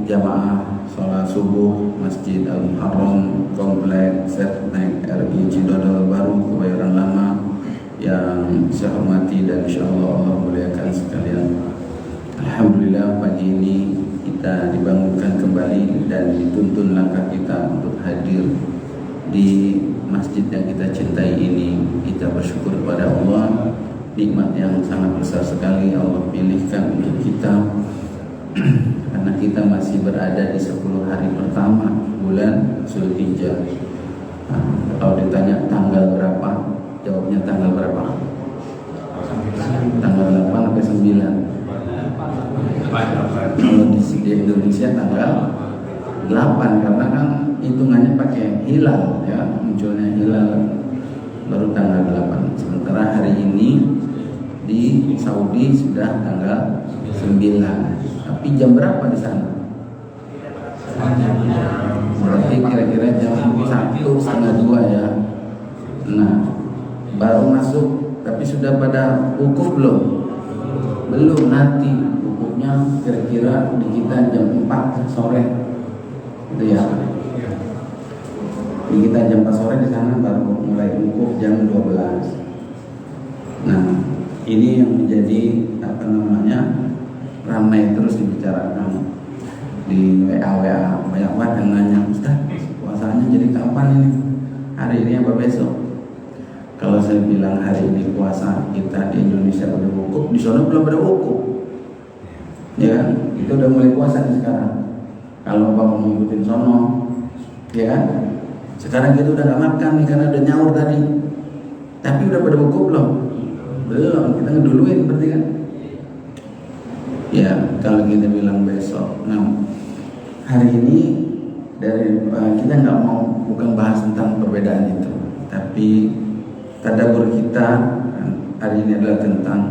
jamaah sholat subuh Masjid Al-Muharram Komplek Setnek RI Cidodol Baru Kebayoran Lama yang saya hormati dan insyaallah Allah muliakan sekalian. Alhamdulillah pagi ini kita dibangunkan kembali dan dituntun langkah kita untuk hadir di masjid yang kita cintai ini. Kita bersyukur kepada Allah, nikmat yang sangat besar sekali Allah pilihkan untuk kita karena kita masih berada di 10 hari pertama bulan Zulhijjah. Kalau ditanya tanggal berapa, jawabnya tanggal berapa? Tanggal 8 sampai 9. Kalau di Indonesia tanggal 8 karena kan hitungannya pakai hilal ya, munculnya hilal baru tanggal 8. Sementara hari ini di Saudi sudah tanggal 9. Tapi jam berapa di sana? Berarti kira-kira jam 1:30 ya. Nah, baru masuk, tapi sudah pada wukuf belum? Belum, nanti wukufnya kira-kira di kita jam 4 sore. Itu ya. Di kita jam 4 sore, di sana baru mulai wukuf jam 12. Nah, ini yang menjadi ramai terus dibicarakan di WA banyak banget yang nanya, Ustaz, puasanya jadi kapan ini? Hari ini apa besok? Kalau saya bilang hari ini puasa, kita di Indonesia udah wukuf, di sana belum ada wukuf. Ya kan? Itu udah mulai puasa nih sekarang. Kalau Bapak mau ngikutin sono, ya kan? Sekarang kita udah gak makan nih karena udah nyaur tadi. Tapi udah pada wukuf belum? Belum, kita ngeduluin berarti kan? Ya, kalau kita bilang besok. Nah, hari ini dari kita nggak mau bukan bahas tentang perbedaan itu, tapi tadabbur kita hari ini adalah tentang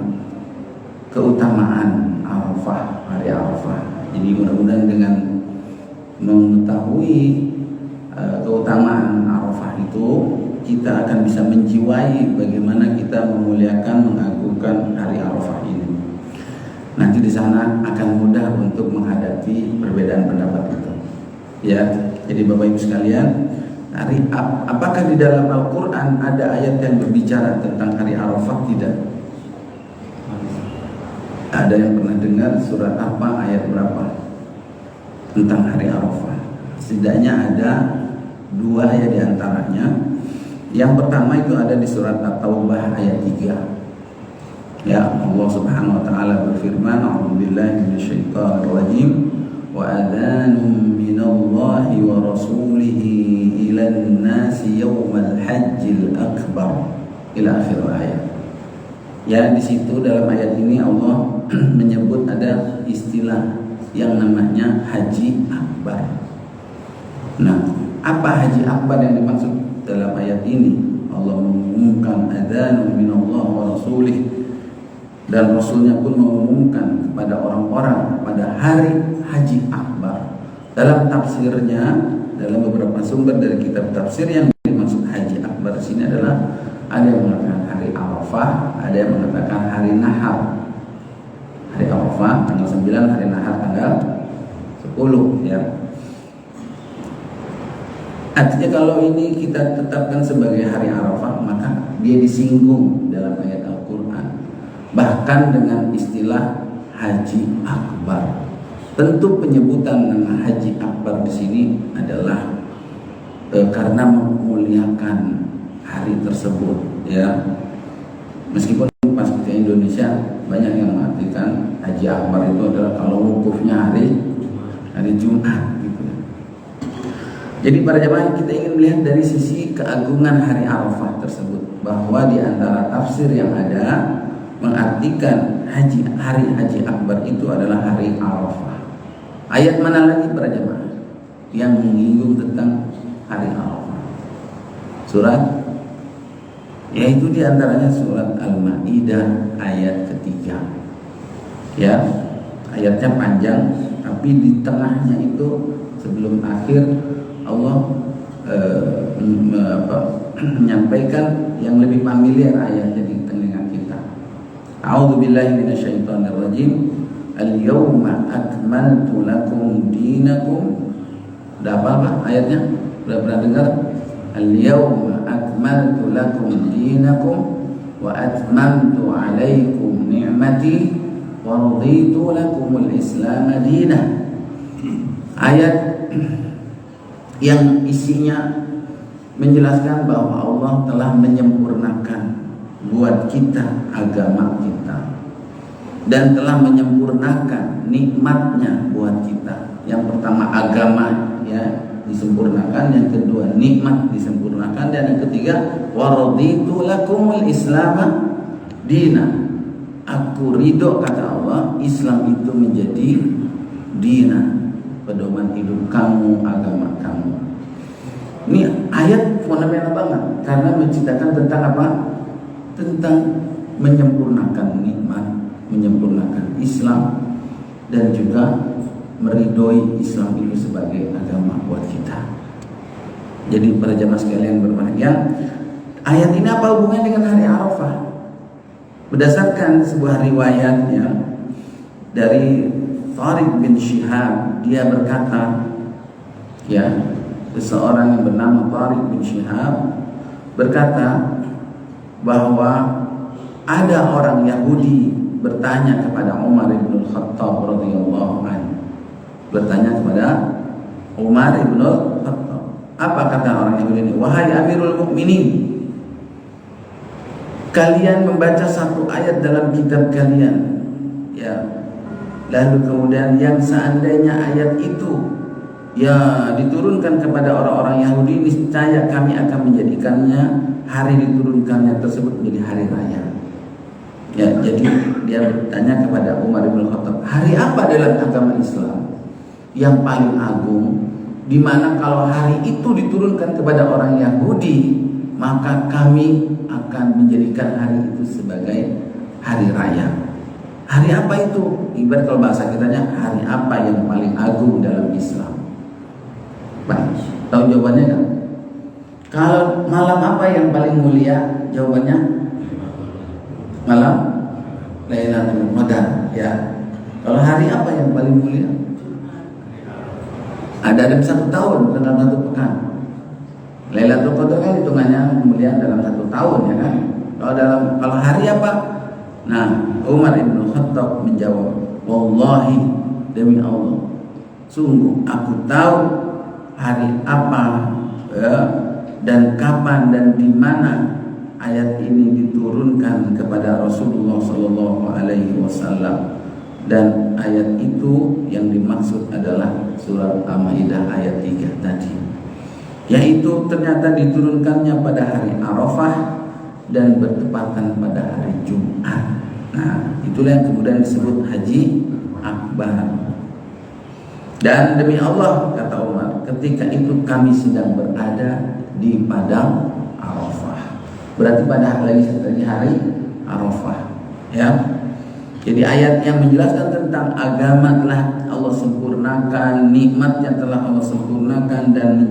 keutamaan Arafah, hari Arafah. Jadi mudah-mudahan dengan mengetahui keutamaan Arafah itu, kita akan bisa menjiwai bagaimana kita memuliakan, mengagungkan hari Arafah ini. Nanti di sana akan mudah untuk menghadapi perbedaan pendapat itu. Ya, jadi Bapak Ibu sekalian, apakah di dalam Al-Quran ada ayat yang berbicara tentang hari Arafah? Tidak. Ada yang pernah dengar surat apa, ayat berapa tentang hari Arafah? Setidaknya ada 2 ayat diantaranya. Yang pertama itu ada di surat At-Taubah ayat 3. Ya, Allah Subhanahu wa taala berfirman, "A'udzubillahi minasyaitonir rajim. Wa adhanun minallahi wa rasulihi ilan nasi yaumal hajjil akbar." Ila akhir ayat. Ya, di situ dalam ayat ini Allah menyebut ada istilah yang namanya haji akbar. Nah, apa haji akbar yang dimaksud dalam ayat ini? Allah mengumumkan adhanun minallahi wa rasulihi, dan Rasulnya pun mengumumkan kepada orang-orang pada hari Haji Akbar. Dalam tafsirnya, dalam beberapa sumber dari kitab tafsir, yang dimaksud Haji Akbar di sini adalah ada yang mengatakan hari Arafah, ada yang mengatakan hari Nahar. Hari Arafah tanggal 9, hari Nahar tanggal 10 ya. Artinya kalau ini kita tetapkan sebagai hari Arafah, maka dia disinggung dalam ayat Al-Quran, bahkan dengan istilah Haji Akbar. Tentu penyebutan nama Haji Akbar di sini adalah karena memuliakan hari tersebut ya. Meskipun pas ke Indonesia banyak yang mengartikan Haji Akbar itu adalah kalau wukufnya hari Jumat gitu. Jadi para jamaah, kita ingin melihat dari sisi keagungan hari Arafah tersebut, bahwa di antara tafsir yang ada mengartikan hari Haji Akbar itu adalah hari Arafah. Ayat mana lagi para jemaah yang menyinggung tentang hari Arafah? Surat, yaitu di antaranya surat Al-Maidah ayat ketiga. Ya, ayatnya panjang, tapi di tengahnya itu sebelum akhir Allah menyampaikan yang lebih familiar ayatnya di telinga kita. A'udzubillahi minasyaitonir rajim. Al-yawma akmaltu lakum dinakum. Udah apa ayatnya? Udah pernah dengar? Al-yawma akmaltu lakum dinakum wa atmamtu alaikum ni'mati wa raditu lakumul Islam madinah. Ayat yang isinya menjelaskan bahwa Allah telah menyempurnakan buat kita agama kita dan telah menyempurnakan nikmatnya buat kita. Yang pertama agama ya disempurnakan, yang kedua nikmat disempurnakan, dan yang ketiga waraditu lakumul Islam dina. Aku ridho, kata Allah, Islam itu menjadi dina, pedoman hidup kamu, agama kamu. Ini ayat fundamental banget karena menceritakan tentang apa? Tentang menyempurnakan nikmat, menyempurnakan Islam, dan juga meridhoi Islam itu sebagai agama buat kita. Jadi para jamaah sekalian berbahagia, ayat ini apa hubungannya dengan hari Arafah? Berdasarkan sebuah riwayat ya, dari Tariq bin Shihab, dia berkata ya, seseorang yang bernama Tariq bin Shihab berkata bahwa ada orang Yahudi bertanya kepada Umar bin Khattab radhiyallahu anhu. Bertanya kepada Umar bin Khattab. Apa kata orang Yahudi ini? Wahai Amirul Mukminin, kalian membaca satu ayat dalam kitab kalian ya, lalu kemudian yang seandainya ayat itu ya diturunkan kepada orang-orang Yahudi, niscaya kami akan menjadikannya hari diturunkannya tersebut menjadi hari raya. Ya, jadi dia bertanya kepada Umar bin Khattab, hari apa dalam agama Islam yang paling agung, di mana kalau hari itu diturunkan kepada orang Yahudi, maka kami akan menjadikan hari itu sebagai hari raya. Hari apa itu? Ibarat kalau bahasa kitanya, hari apa yang paling agung dalam Islam? Baik, tahu jawabannya kan? Kalau malam apa yang paling mulia? Jawabannya malam Lailatul Qadar ya. Kalau hari apa yang paling mulia? Ada 1 tahun dalam 1 pekan. Lailatul Qadar kan hitungannya kemuliaan dalam 1 tahun ya kan. Kalau hari apa? Nah, Umar bin Khattab menjawab, wallahi, demi Allah, sungguh aku tahu hari apa ya, dan kapan dan di mana ayat ini diturunkan kepada Rasulullah sallallahu alaihi wasallam. Dan ayat itu yang dimaksud adalah surat Al-Maidah ayat 3 tadi, yaitu ternyata diturunkannya pada hari Arafah dan bertepatan pada hari Jumat. Nah, itulah yang kemudian disebut Haji Akbar. Dan demi Allah, kata Umar, ketika itu kami sedang berada di padang Arafah. Berarti pada hari Arafah ya. Jadi ayat yang menjelaskan tentang agama telah Allah sempurnakan, nikmatnya telah Allah sempurnakan, dan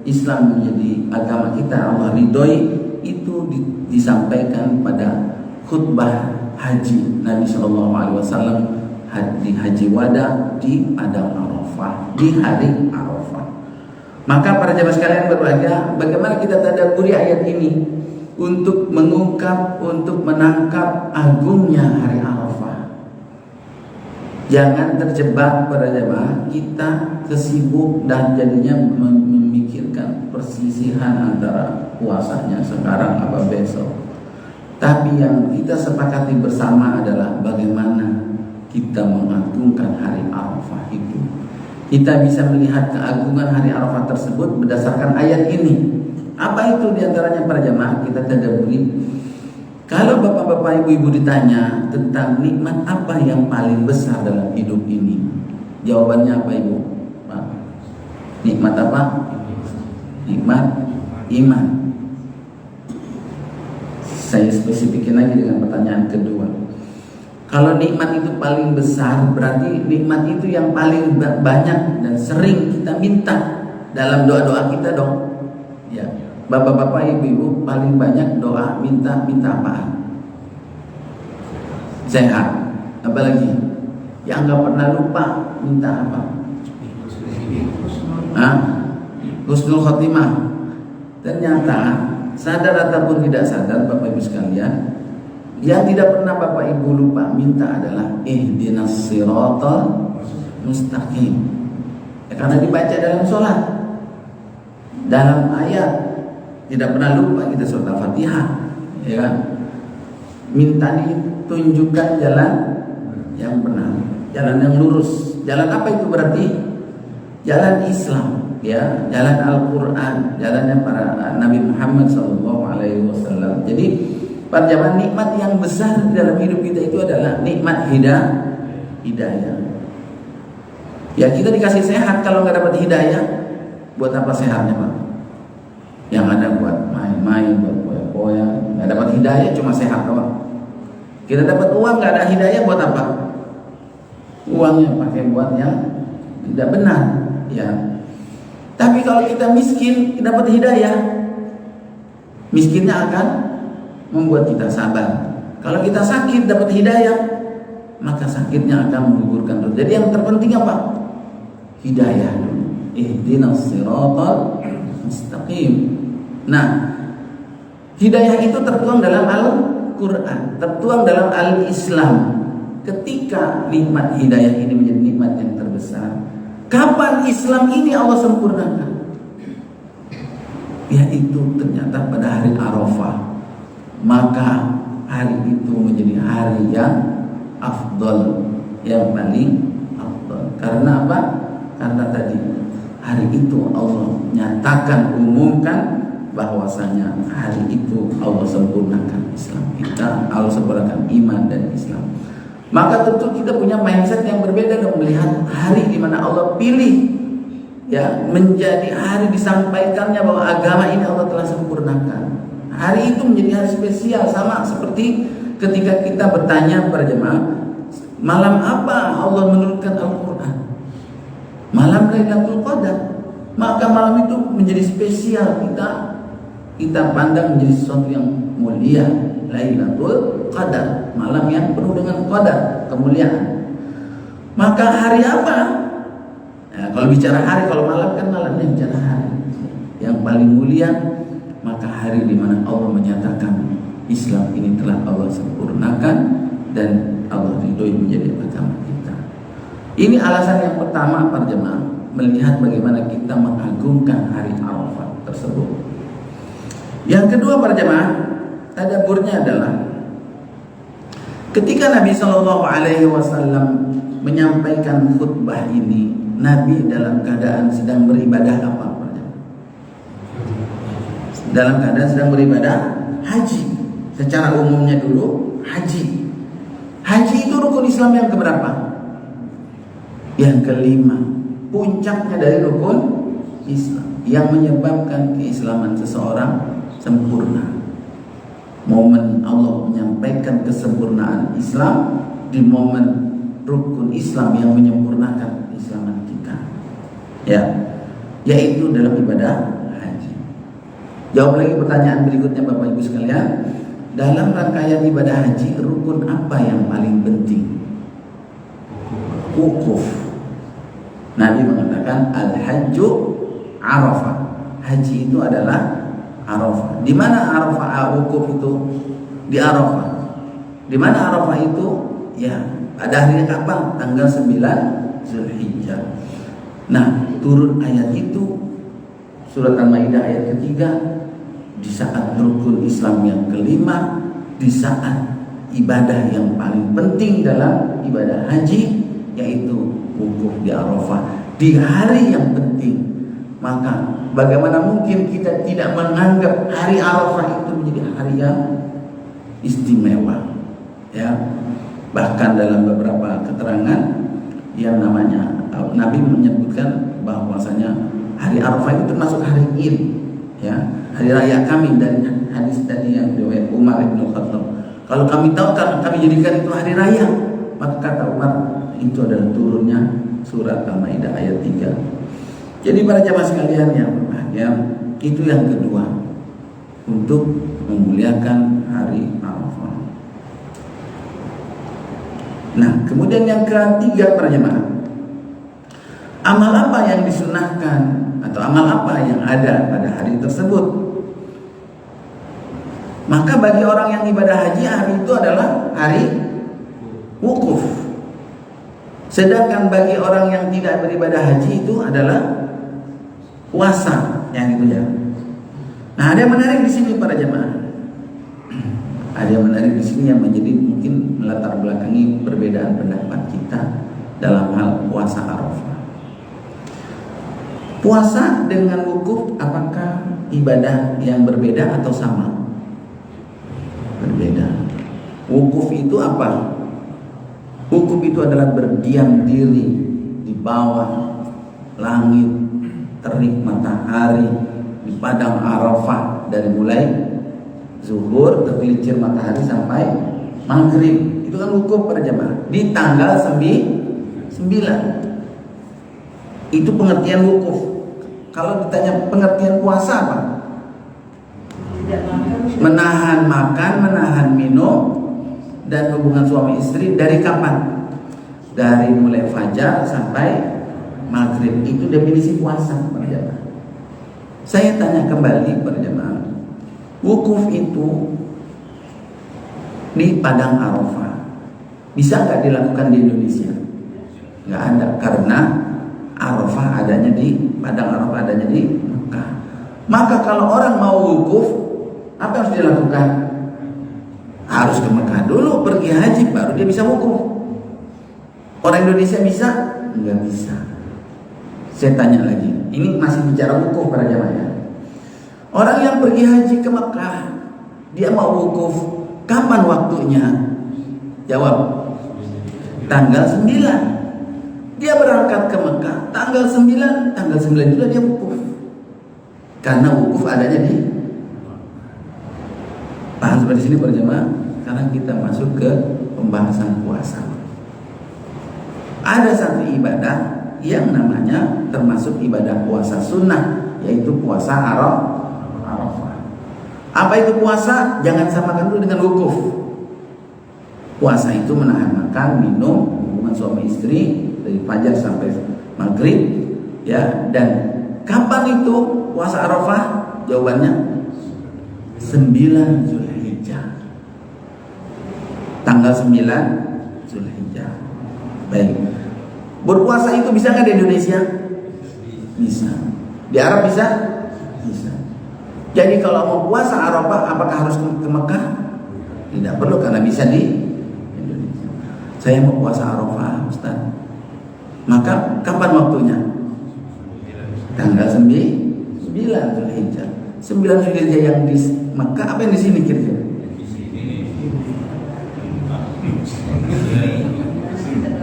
Islam menjadi agama kita, Allah ridhoi, itu disampaikan pada khutbah haji Nabi SAW di haji wada di padang Arafah, di hari Arafah. Maka para jamaah sekalian berbahagia, bagaimana kita tadabburi ayat ini untuk mengungkap, untuk menangkap agungnya hari Arafah. Jangan terjebak para jamaah kita kesibuk dan jadinya memikirkan persisihan antara puasanya sekarang apa besok. Tapi yang kita sepakati bersama adalah bagaimana kita mengagungkan hari Arafah itu. Kita bisa melihat keagungan hari Arafah tersebut berdasarkan ayat ini. Apa itu diantaranya para jamaah? Kita tadabburi. Kalau bapak-bapak, ibu-ibu ditanya tentang nikmat apa yang paling besar dalam hidup ini, jawabannya apa ibu? Pak? Nikmat apa? Nikmat iman. Saya spesifikin lagi dengan pertanyaan kedua. Kalau nikmat itu paling besar, berarti nikmat itu yang paling banyak dan sering kita minta dalam doa-doa kita dong. Ya, bapak-bapak, ibu-ibu paling banyak doa minta apa? Sehat. Apalagi yang nggak pernah lupa minta apa? Husnul khotimah. Ternyata sadar ataupun tidak sadar Bapak Ibu sekalian, yang tidak pernah Bapak Ibu lupa minta adalah ihdinas siratal mustaqim. Karena dibaca dalam sholat, dalam ayat, tidak pernah lupa kita surat Al-Fatihah, ya kan? Minta ditunjukkan jalan yang benar, jalan yang lurus. Jalan apa itu berarti? Jalan Islam, ya, jalan Al-Quran, jalannya para Nabi Muhammad SAW. Jadi para jamaah, nikmat yang besar di dalam hidup kita itu adalah nikmat hidayah. Ya, kita dikasih sehat, kalau nggak dapat hidayah, buat apa sehatnya Pak? Yang ada buat main-main, buat poya-poya. Nggak dapat hidayah, cuma sehat doang. Kita dapat uang, nggak ada hidayah, buat apa? Uangnya pakai buat yang tidak benar, ya. Tapi kalau kita miskin, dapat hidayah, miskinnya akan membuat kita sabar. Kalau kita sakit, dapat hidayah, maka sakitnya akan menggugurkan dosa. Jadi yang terpenting apa? Hidayah. Ihdinas siratal mustaqim. Nah, hidayah itu tertuang dalam Al-Quran, tertuang dalam Al-Islam. Ketika nikmat hidayah ini menjadi nikmat yang terbesar, kapan Islam ini Allah sempurnakan? Yaitu ternyata pada hari Arafah. Maka hari itu menjadi hari yang afdal, yang paling afdal. Karena apa? Karena tadi hari itu Allah nyatakan, umumkan bahwasanya hari itu Allah sempurnakan Islam kita, Allah sempurnakan iman dan Islam. Maka tentu kita punya mindset yang berbeda dan melihat hari di mana Allah pilih, ya, menjadi hari disampaikannya bahwa agama ini Allah telah sempurnakan. Hari itu menjadi hari spesial, sama seperti ketika kita bertanya para jemaah, malam apa Allah menurunkan Al-Quran? Malam Lailatul Qadar. Maka malam itu menjadi spesial, kita pandang menjadi sesuatu yang mulia. Lailatul Qadar, malam yang penuh dengan qadar, kemuliaan. Maka hari apa? Ya, kalau bicara hari, kalau malam kan malamnya bicara hari yang paling mulia. Maka hari di mana Allah menyatakan Islam ini telah Allah sempurnakan dan Allah ridhoi menjadi agama kita. Ini alasan yang pertama para jemaah, melihat bagaimana kita mengagungkan hari Arafah tersebut. Yang kedua para jemaah, tadaburnya adalah ketika Nabi SAW menyampaikan khutbah ini, Nabi dalam keadaan sedang beribadah apa? Dalam keadaan sedang beribadah haji. Secara umumnya dulu haji. Haji itu rukun Islam yang keberapa? Yang kelima. Puncaknya dari rukun Islam yang menyebabkan keislaman seseorang sempurna. Momen Allah menyampaikan kesempurnaan Islam di momen rukun Islam yang menyempurnakan keislaman kita, ya, yaitu dalam ibadah haji. Jawab lagi pertanyaan berikutnya Bapak Ibu sekalian, dalam rangkaian ibadah haji, rukun apa yang paling penting? Wukuf. Nabi mengatakan al-hajju Arafah. Haji itu adalah Arafah. Di mana Arafah? Wukuf itu di Arafah. Di mana Arafah itu? Ya, pada hari kapan? Tanggal 9 Zulhijjah. Nah, turun ayat itu surat Al-Maidah ayat ketiga, di saat rukun Islam yang kelima, di saat ibadah yang paling penting dalam ibadah haji, yaitu wukuf di Arafah, di hari yang penting. Maka bagaimana mungkin kita tidak menganggap hari Arafah itu menjadi hari yang istimewa, ya. Bahkan dalam beberapa keterangan yang namanya Nabi menyebutkan bahwasanya hari Arafah itu termasuk hari Id, ya, hari raya kami. Dan hadis tadi yang riwayat Umar bin Khattab, kalau kami tahu kan kami jadikan itu hari raya. Maka kata Umar, itu adalah turunnya surat Al-Maidah ayat 3. Jadi para jamaah sekalian yang berbahagia, itu yang kedua, untuk memuliakan hari Arafah. Nah, kemudian yang ketiga para jemaah, amal apa yang disunahkan atau amal apa yang ada pada hari tersebut? Maka bagi orang yang ibadah haji, hari itu adalah hari wukuf. Sedangkan bagi orang yang tidak beribadah haji itu adalah puasa, yang itu ya. Nah, ada yang menarik di sini para jemaah. Ada yang menarik di sini yang menjadi mungkin melatar belakangi perbedaan pendapat kita dalam hal puasa Arafah. Puasa dengan wukuf apakah ibadah yang berbeda atau sama? Berbeda. Wukuf itu apa? Wukuf itu adalah berdiam diri di bawah langit terik matahari di padang Arafah dari mulai zuhur tergelincir matahari sampai maghrib. Itu kan wukuf para jemaah di tanggal 9. Itu pengertian wukuf. Kalau ditanya pengertian puasa apa? Menahan makan, menahan minum dan hubungan suami istri dari kapan? Dari mulai fajar sampai maghrib. Itu definisi puasa para jemaah. Saya tanya kembali para jemaah, wukuf itu di padang Arafah bisa nggak dilakukan di Indonesia? Nggak ada, karena Arafah adanya di padang Arafah adanya di Mekah. Maka kalau orang mau wukuf, apa harus dilakukan? Harus ke Mekah dulu, pergi haji, baru dia bisa wukuf. Orang Indonesia bisa? Nggak bisa. Saya tanya lagi, ini masih bicara wukuf para jamaah. Orang yang pergi haji ke Mekah, dia mau wukuf, kapan waktunya? Jawab, tanggal 9. Dia berangkat ke Mekah tanggal 9 juga dia wukuf. Karena wukuf adanya di paham seperti sini para jemaah. Sekarang kita masuk ke pembahasan puasa. Ada satu ibadah yang namanya termasuk ibadah puasa sunnah, yaitu puasa Arafah. Apa itu puasa? Jangan samakan dulu dengan wukuf. Puasa itu menahan makan, minum, hubungan suami istri dari fajar sampai maghrib, ya. Dan kapan itu puasa Arafah? Jawabannya 9 Zulhijjah. Tanggal 9 Zulhijjah. Baik. Berpuasa itu bisa nggak di Indonesia? Bisa. Di Arab bisa? Bisa. Jadi kalau mau puasa Arafah, apakah harus ke Mekah? Tidak perlu, karena bisa di Indonesia. Saya mau puasa Arafah, Ustaz. Maka kapan waktunya? Tanggal 9 Zulhijjah. 9 Zulhijjah yang di Mekah, apa yang di sini kira-kira?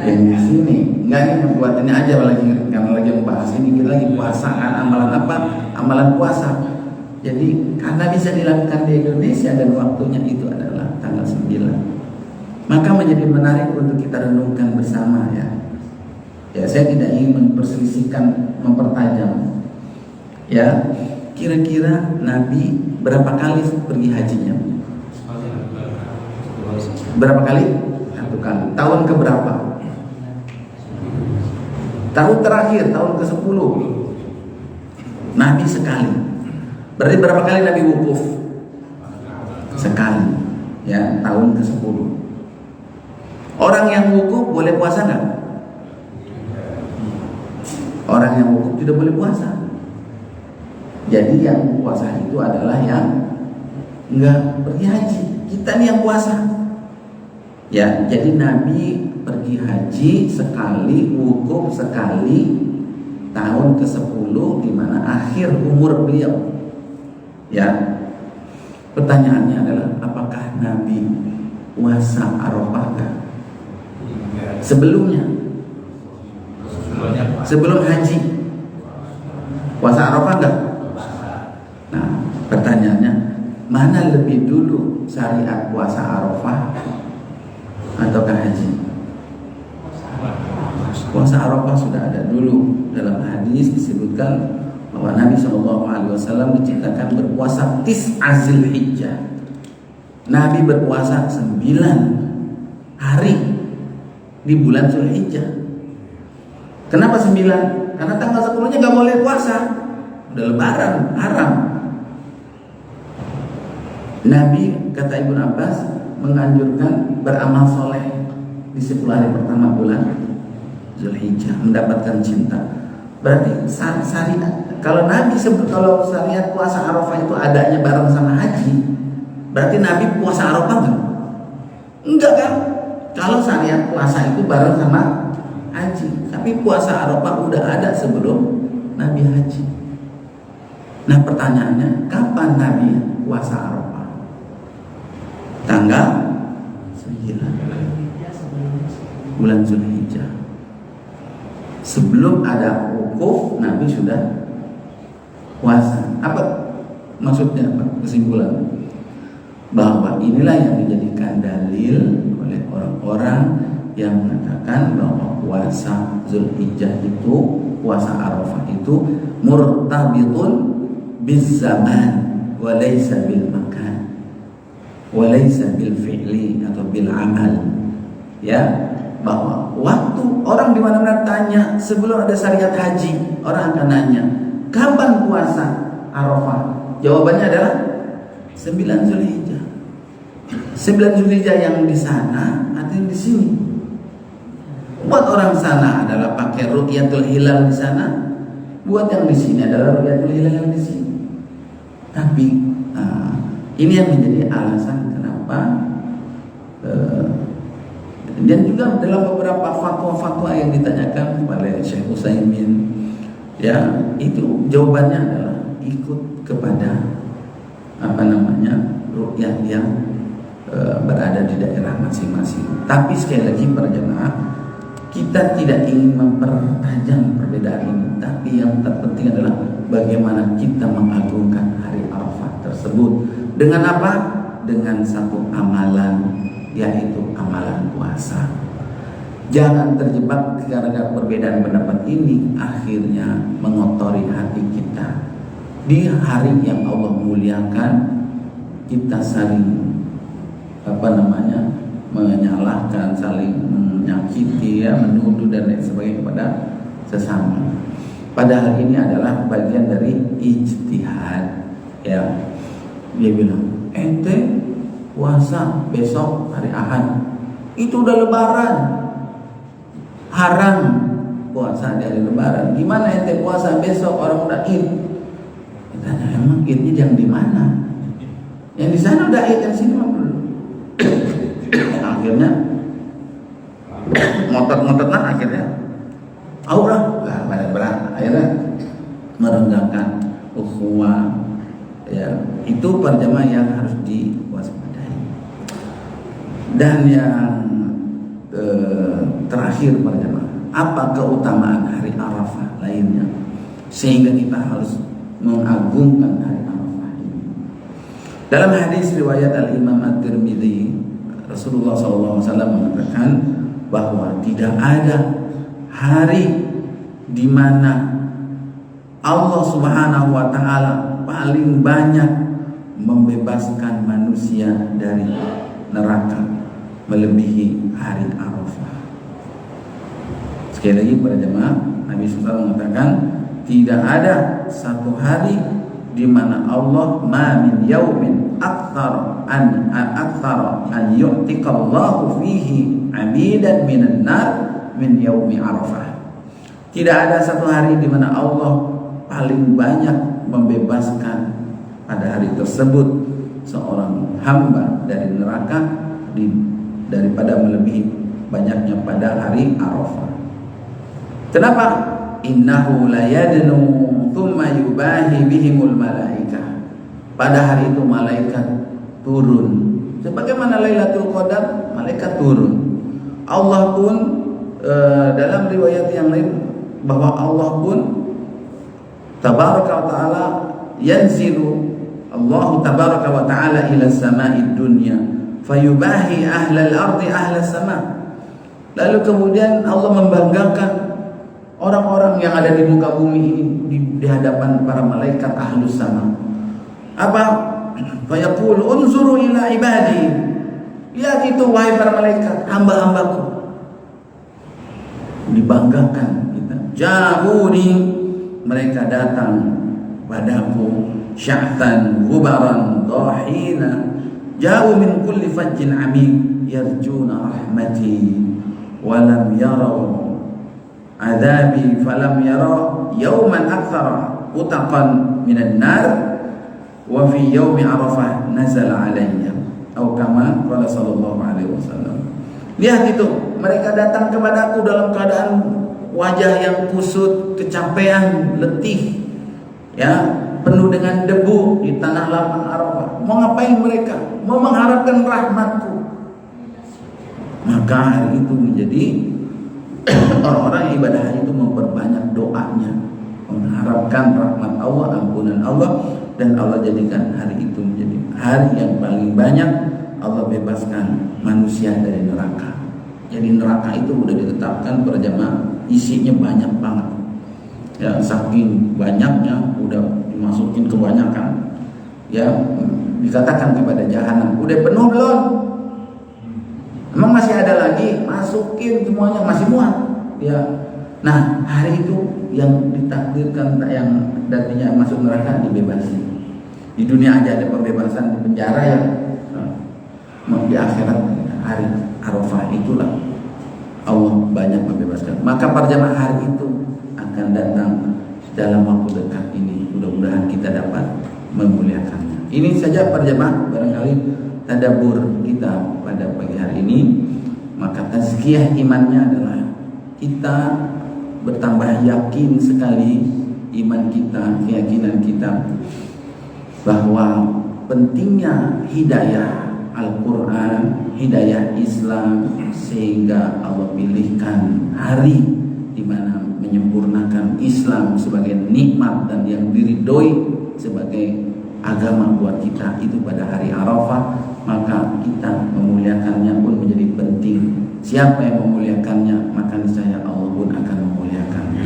Yang di sini. Enggak, ini buat ini aja lagi, karena lagi membahas ini, kita lagi puasaan amalan apa? Amalan puasa. Jadi karena bisa dilakukan di Indonesia dan waktunya itu adalah tanggal 9, maka menjadi menarik untuk kita renungkan bersama ya. Ya, saya tidak ingin memperselisihkan, mempertajam. Ya, kira-kira Nabi berapa kali pergi hajinya? Berapa kali? 1 kali. Tahun ke berapa? Tahun terakhir, tahun ke-10. Nabi sekali. Berarti berapa kali Nabi wukuf? Sekali. Ya, tahun ke-10. Orang yang wukuf boleh puasa nggak? Orang yang wukuf tidak boleh puasa. Jadi yang puasa itu adalah yang nggak pergi haji. Kita nih yang puasa. Ya, jadi Nabi pergi haji sekali, wukuf sekali, tahun ke-10 di mana akhir umur beliau. Ya, pertanyaannya adalah apakah Nabi puasa Arafah sebelumnya? Sebelum haji puasa Arafah enggak? Nah, pertanyaannya, mana lebih dulu syariat puasa Arafah ataukah haji? Puasa Arafah sudah ada dulu. Dalam hadis disebutkan bahwa Nabi SAW diciptakan berpuasa Tis'azil Hijjah. Nabi berpuasa 9 hari di bulan Zulhijjah. Kenapa 9? Karena tanggal 10-nya nggak boleh puasa, udah lebaran, haram. Nabi, kata Ibnu Abbas, menganjurkan beramal soleh di 10 hari pertama bulan Zulhijjah, mendapatkan cinta. Berarti syariat, kalau Nabi kalau syariat puasa Arafah itu adanya bareng sama haji, berarti Nabi puasa Arafah enggak? Enggak kan? Kalau syariat puasa itu bareng sama haji, tapi puasa Arafah udah ada sebelum Nabi haji. Nah pertanyaannya, kapan Nabi puasa Arafah? Tanggal 9 bulan Zulhijjah. Sebelum ada wukuf, Nabi sudah puasa. Apa maksudnya? Apa kesimpulan? Bahwa inilah yang dijadikan dalil oleh orang-orang yang mengatakan bahwa puasa Zulhijjah itu, puasa Arafah itu murtabitun bizzaman wa laysa bil makan wa laysa bil fi'li atau bil amal. Ya, bahwa waktu orang di mana-mana tanya sebelum ada syariat haji, orang akan nanya, kapan puasa Arafah? Jawabannya adalah 9 Zulhijjah. 9 Zulhijjah yang di sana, artinya di sini. Buat orang sana adalah pakai ru'yatul hilal di sana, buat yang di sini adalah ru'yatul hilal yang di sini. Tapi ini yang menjadi alasan kenapa dan juga dalam beberapa fatwa-fatwa yang ditanyakan oleh Syekh Utsaimin, ya itu jawabannya adalah ikut kepada ru'yah yang berada di daerah masing-masing. Tapi sekali lagi para jemaah, kita tidak ingin mempertajam perbedaan ini, tapi yang terpenting adalah bagaimana kita mengagungkan hari Arafah tersebut. Dengan apa? Dengan satu amalan, yaitu amalan puasa. Jangan terjebak karena perbedaan pendapat ini akhirnya mengotori hati kita. Di hari yang Allah muliakan, kita saling menyalahkan, saling menyakiti, menuduh dan lain sebagainya kepada sesama. Padahal ini adalah bagian dari ijtihad. Ya, dia bilang, ente puasa besok hari Ahad, itu udah lebaran, haram puasa di hari lebaran. Gimana ente puasa besok, orang udah Id? Ditanya, emang Idnya yang di mana? Yang di sana udah Id, yang sini mah belum. Akhirnya ngotot-ngototan, akhirnya aurah berat, akhirnya merendahkan ukhuwah. Ya, itu perjamaah yang harus diwaspadai. Dan yang terakhir perjamaah, apa keutamaan hari Arafah lainnya sehingga kita harus mengagungkan hari Arafah ini? Dalam hadis riwayat Al-Imam At-Tirmidzi, Rasulullah SAW mengatakan bahwa tidak ada hari di mana Allah Subhanahu wa Ta'ala paling banyak membebaskan manusia dari neraka melebihi hari Arafah. Sekali lagi para jemaah, Nabi SAW mengatakan tidak ada satu hari di mana Allah ma min yaumin akthar an yu'tiqallahu fihi 'abidan minan nar min yaumi Arafah. Tidak ada satu hari di mana Allah paling banyak membebaskan pada hari tersebut seorang hamba dari neraka daripada melebihi banyaknya pada hari Arafah. Kenapa? Innahu la yadnu thumma yubahi bihimul malaika. Pada hari itu malaikat turun. Sebagaimana Lailatul Qadar, malaikat turun. Allah pun dalam riwayat yang lain bahwa Allah pun tabaraka wa ta'ala yanzilu, Allah tabaraka wa ta'ala ila sama'id dunya fayubahi ahlal ardi ahlal sama'. Lalu kemudian Allah membanggakan orang-orang yang ada di muka bumi ini di hadapan para malaikat ahlus sama'. Apa? Fayaqul unzuru ila ibadi. Lihat itu wahai para malaikat, hamba-hambaku. dibanggakan kita. Ja'uni, mereka datang padaku, syahtan ghubaran dhahina, ja'u min kulli fajjin amik yarjuna rahmati walam yarau adabi falam yarau yawman akthara utaqan minan nar wa fi yaumi arafah nazala alayya atau kama qala sallallahu alaihi wasallam. Lihat itu, mereka datang kepadaku dalam keadaan wajah yang kusut, kecapean, letih, ya, penuh dengan debu di tanah lapang Arafah. Mau ngapain mereka? Mau mengharapkan rahmatku. Maka hari itu menjadi orang-orang yang ibadah haji itu memperbanyak doanya, mengharapkan rahmat Allah, ampunan Allah, dan Allah jadikan hari itu menjadi hari yang paling banyak Allah bebaskan manusia dari neraka. Jadi neraka itu udah ditetapkan para jamaah, isinya banyak banget. Ya, saking banyaknya udah dimasukin kebanyakan. Ya, dikatakan kepada jahanam, udah penuh belum? Emang masih ada lagi? Masukin semuanya, masih muat. Ya. Nah, hari itu yang ditakdirkan yang nantinya masuk neraka dibebasi. Di dunia aja ada pembebasan, di penjara ya. Mau di akhirat hari Arafah itulah Allah banyak membebaskan. Maka para jamaah hari itu akan datang dalam waktu dekat ini. Mudah-mudahan kita dapat memuliakannya. Ini saja para jamaah barangkali tadabbur kita pada pagi hari ini. Maka tazkiyah imannya adalah kita bertambah yakin sekali iman kita, keyakinan kita bahwa pentingnya hidayah Al-Quran, hidayah Islam, sehingga Allah pilihkan hari di mana menyempurnakan Islam sebagai nikmat dan yang diridhoi sebagai agama buat kita itu pada hari Arafah. Maka kita memuliakannya pun menjadi penting. Siapa yang memuliakannya, maka niscaya Allah pun akan memuliakannya.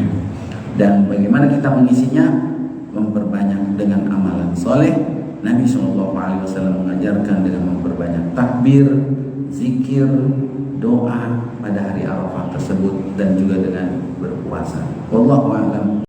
Dan bagaimana kita mengisinya? Memperbanyak dengan amalan soleh. Nabi SAW mengajarkan dengan memperbanyak takbir, zikir, doa pada hari Arafah tersebut, dan juga dengan berpuasa. Wallahu a'lam.